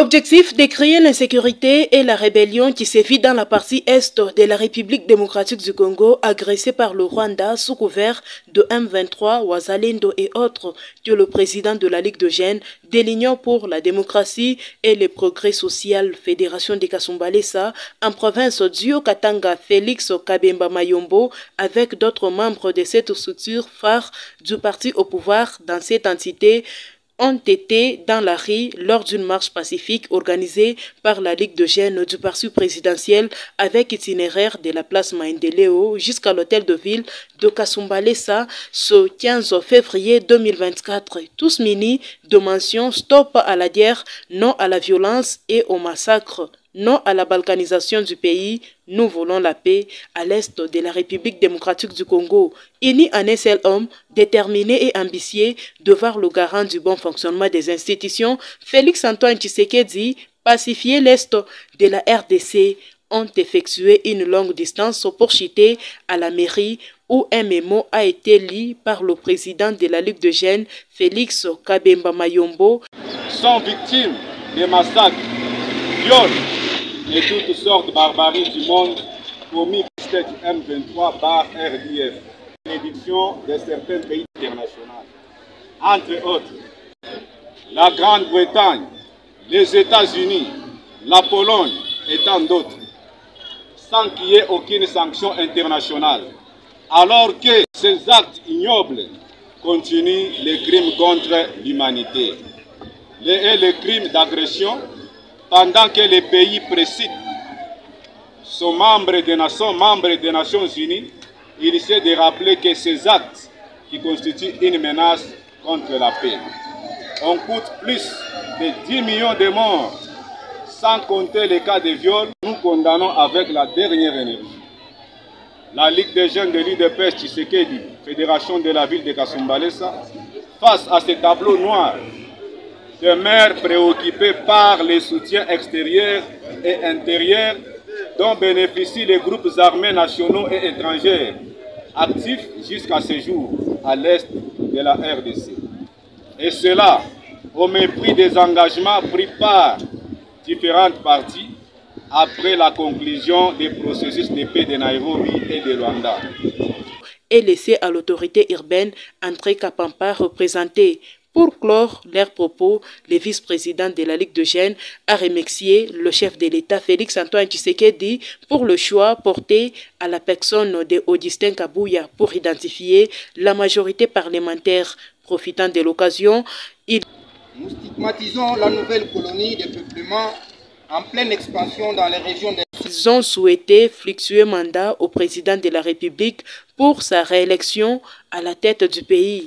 Objectif: décrier l'insécurité et la rébellion qui sévit dans la partie est de la République démocratique du Congo, agressée par le Rwanda sous couvert de M23, Wazalendo et autres, que le président de la Ligue de Jeunes de l'Union pour la démocratie et le progrès social, Fédération de Kasumbalesa, en province du Haut-Katanga, Félix Kabemba Mayombo, avec d'autres membres de cette structure phare du parti au pouvoir dans cette entité, ont été dans la rue lors d'une marche pacifique organisée par la Ligue de Jeunes du parti présidentiel avec itinéraire de la place Maendeleo jusqu'à l'hôtel de ville de Kasumbalesa ce 15 février 2024. Tous munis de mention stop à la guerre, non à la violence et au massacre. Non à la balkanisation du pays, nous voulons la paix à l'est de la République démocratique du Congo. Unis en un seul homme, déterminé et ambitieux de voir le garant du bon fonctionnement des institutions, Félix Antoine Tshisekedi, pacifier l'est de la RDC, ont effectué une longue distance pour chuter à la mairie où un mémo a été lu par le président de la Ligue de Jeunes, Félix Kabemba Mayombo. Sont victimes des massacres, viols et toutes sortes de barbaries du monde commis par le M23/RDF, l'édiction de certains pays internationaux, entre autres la Grande-Bretagne, les États-Unis, la Pologne et tant d'autres, sans qu'il y ait aucune sanction internationale. Alors que ces actes ignobles continuent les crimes contre l'humanité et les crimes d'agression, pendant que les pays précis sont membres des Nations Unies, il essaie de rappeler que ces actes qui constituent une menace contre la paix. On coûte plus de 10 millions de morts, sans compter les cas de viol. Nous condamnons avec la dernière énergie. La Ligue des jeunes de l'UDPS Tshisekedi, Fédération de la ville de Kasumbalesa, face à ce tableau noir, demeure préoccupé par les soutiens extérieurs et intérieurs dont bénéficient les groupes armés nationaux et étrangers, actifs jusqu'à ce jour à l'est de la RDC. Et cela au mépris des engagements pris par différentes parties après la conclusion des processus de paix de Nairobi et de Luanda. Et laisser à l'autorité urbaine André Kapampa représenter. Pour clore leurs propos, le vice-président de la Ligue de Jeunes a remercié le chef de l'État Félix Antoine Tshisekedi pour le choix porté à la personne de Augustin Kabouya pour identifier la majorité parlementaire. Profitant de l'occasion, nous stigmatisons la nouvelle colonie de peuplement en pleine expansion dans les régions des... Ils ont souhaité fluctuer mandat au président de la République pour sa réélection à la tête du pays.